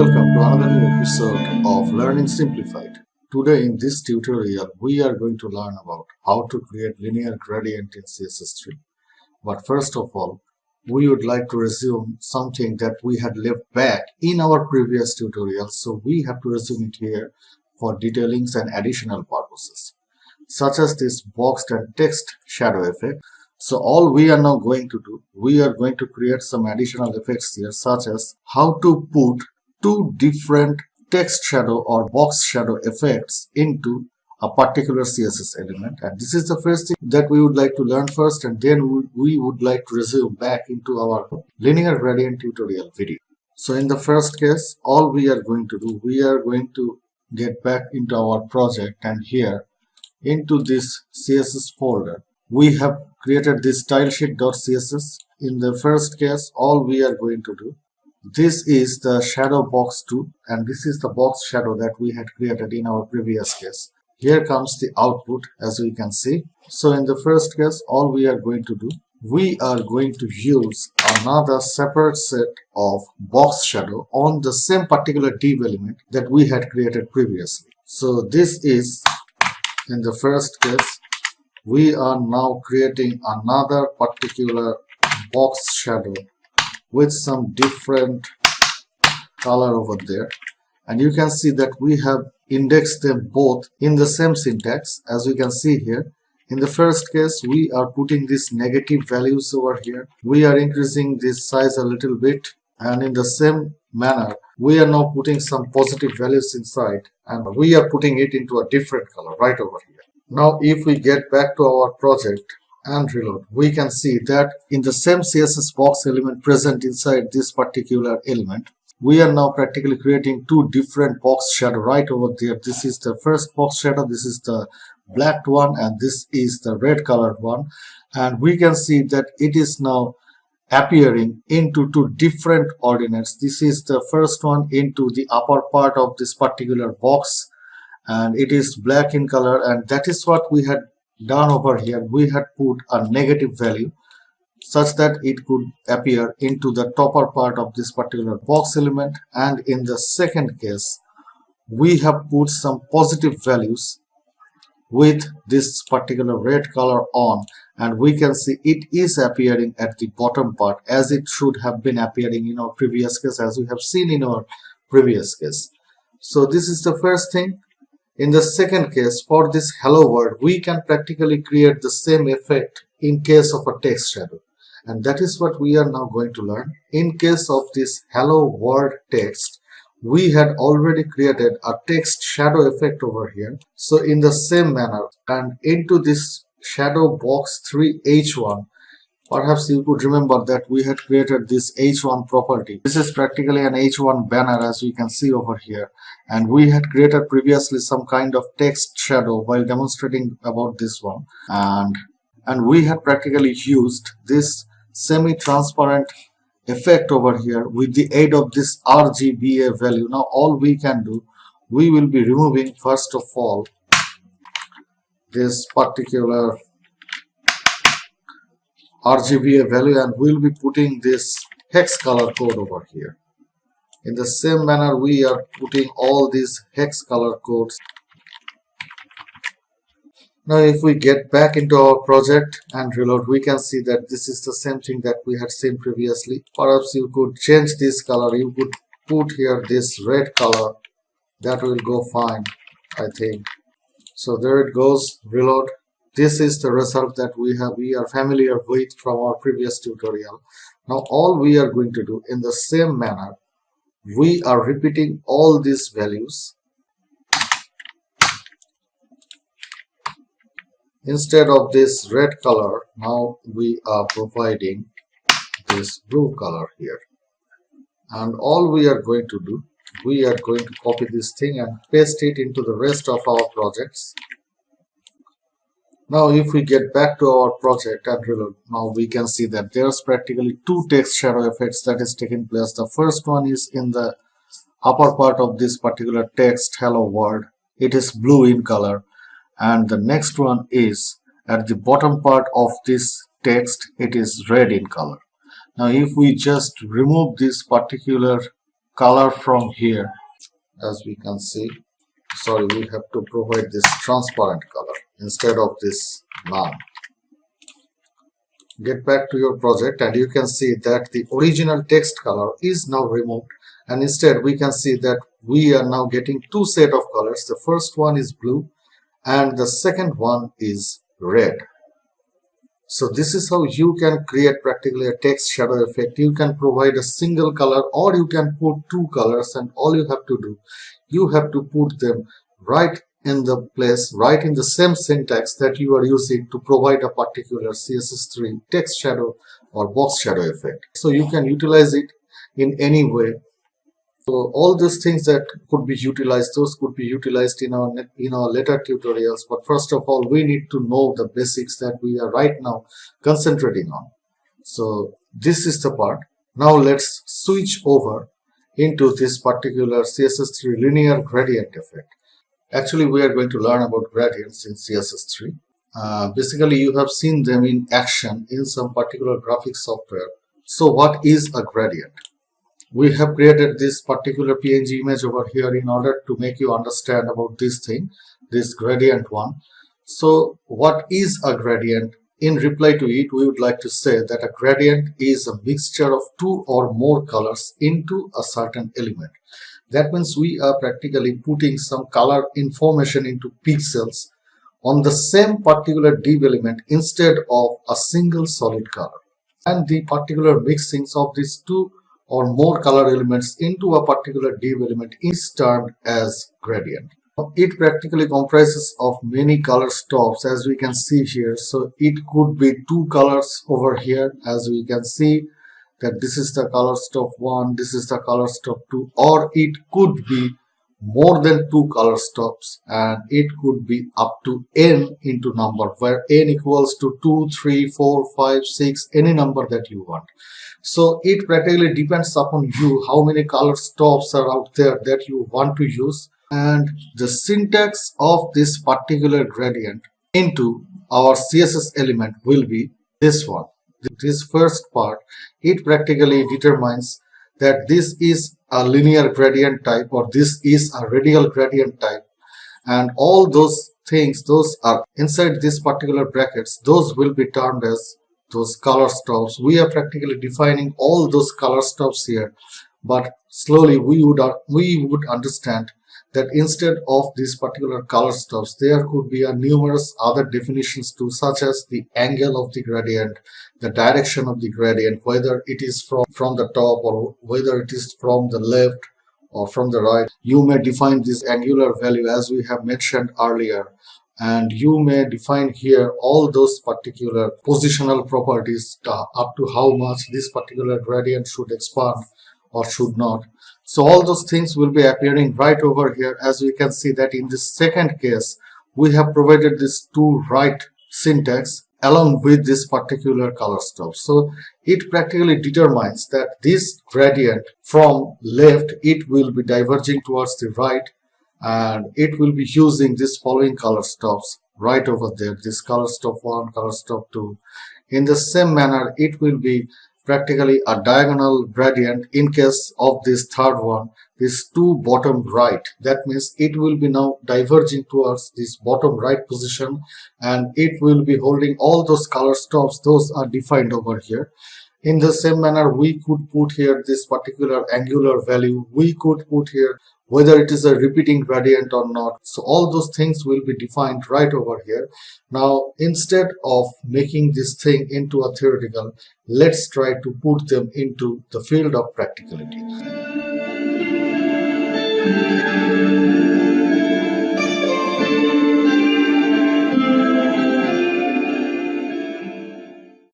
welcome to another new episode of Learning Simplified. Today in this tutorial we are going to learn about how to create linear gradient in CSS3. But first of all, we would like to resume something that we had left back in our previous tutorial, so we have to resume it here for detailings and additional purposes, such as this boxed and text shadow effect. So all we are now going to do, we are going to create some additional effects here, such as how to put two different text shadow or box shadow effects into a particular CSS element. And this is the first thing that we would like to learn first, and then we would like to resume back into our linear gradient tutorial video. So in the first case, all we are going to do, we are going to get back into our project, and here into this CSS folder we have created this stylesheet.css. In the first case, all we are going to do, this is the shadow box 2, and this is the box shadow that we had created in our previous case. Here comes the output, as we can see. So in the first case, all we are going to do, we are going to use another separate set of box shadow on the same particular div element that we had created previously. So this is, in the first case, we are now creating another particular box shadow with some different color over there, and you can see that we have indexed them both in the same syntax. As we can see here, in the first case we are putting these negative values over here, we are increasing this size a little bit, and in the same manner we are now putting some positive values inside, and we are putting it into a different color right over here. Now if we get back to our project and reload, we can see that in the same CSS box element present inside this particular element, we are now practically creating two different box shadow right over there. This is the first box shadow, this is the black one, and this is the red colored one, and we can see that it is now appearing into two different ordinates. This is the first one into the upper part of this particular box, and it is black in color, and that is what we had done over here. We had put a negative value such that it could appear into the topper part of this particular box element, and in the second case we have put some positive values with this particular red color on, and we can see it is appearing at the bottom part as it should have been appearing in our previous case, as we have seen in our previous case. So this is the first thing. In the second case, for this hello world, we can practically create the same effect in case of a text shadow, and that is what we are now going to learn. In case of this hello world text, we had already created a text shadow effect over here. So in the same manner, and into this shadow box 3 h1, perhaps you could remember that we had created this h1 property. This is practically an h1 banner, as we can see over here, and we had created previously some kind of text shadow while demonstrating about this one, and we had practically used this semi-transparent effect over here with the aid of this RGBA value. Now all we can do, we will be removing first of all this particular RGBA value, and we'll be putting this hex color code over here. In the same manner, we are putting all these hex color codes. Now if we get back into our project and reload, we can see that this is the same thing that we had seen previously. Perhaps you could change this color, you could put here this red color, that will go fine, I think. So there it goes, reload. This is the result that we are familiar with from our previous tutorial. Now all we are going to do, in the same manner, we are repeating all these values. Instead of this red color, now we are providing this blue color here. And all we are going to do, we are going to copy this thing and paste it into the rest of our projects. Now if we get back to our project and reload, now we can see that there's practically two text shadow effects that is taking place. The first one is in the upper part of this particular text hello world, it is blue in color, and the next one is at the bottom part of this text, it is red in color. Now if we just remove this particular color from here. As we can see, sorry, we have to provide this transparent color instead of this none. Get back to your project and you can see that the original text color is now removed, and instead we can see that we are now getting two set of colors. The first one is blue and the second one is red. So this is how you can create practically a text shadow effect. You can provide a single color or you can put two colors, and all you have to do, you have to put them right in the place, right in the same syntax that you are using to provide a particular CSS3 text shadow or box shadow effect. So you can utilize it in any way. So all these things that could be utilized, those could be utilized in our later tutorials. But first of all, we need to know the basics that we are right now concentrating on. So this is the part. Now let's switch over into this particular CSS3 linear gradient effect. Actually, we are going to learn about gradients in CSS3. Basically, you have seen them in action in some particular graphic software. So what is a gradient? We have created this particular PNG image over here in order to make you understand about this thing, this gradient one. So what is a gradient? In reply to it, we would like to say that a gradient is a mixture of two or more colors into a certain element. That means we are practically putting some color information into pixels on the same particular div element instead of a single solid color. And the particular mixings of these two or more color elements into a particular div element is termed as gradient. It practically comprises of many color stops, as we can see here. So it could be two colors over here, as we can see that this is the color stop 1, this is the color stop 2, or it could be more than two color stops, and it could be up to n into number, where n equals to 2, 3, 4, 5, 6, any number that you want. So it practically depends upon you how many color stops are out there that you want to use, and the syntax of this particular gradient into our CSS element will be this one. This first part, it practically determines that this is a linear gradient type or this is a radial gradient type, and all those things, those are inside this particular brackets, those will be termed as those color stops. We are practically defining all those color stops here, but slowly we would understand that instead of these particular color stops, there could be a numerous other definitions too, such as the angle of the gradient, the direction of the gradient, whether it is from the top or whether it is from the left or from the right. You may define this angular value as we have mentioned earlier, and you may define here all those particular positional properties up to how much this particular gradient should expand or should not. So all those things will be appearing right over here. As we can see that in this second case, we have provided this to right syntax along with this particular color stop. So it practically determines that this gradient from left, it will be diverging towards the right, and it will be using this following color stops right over there, this color stop 1, color stop 2. In the same manner, it will be practically a diagonal gradient in case of this third one, this to bottom right. That means it will be now diverging towards this bottom right position, and it will be holding all those color stops, those are defined over here. In the same manner, we could put here this particular angular value, we could put here whether it is a repeating gradient or not. So all those things will be defined right over here. Now, instead of making this thing into a theoretical, let's try to put them into the field of practicality.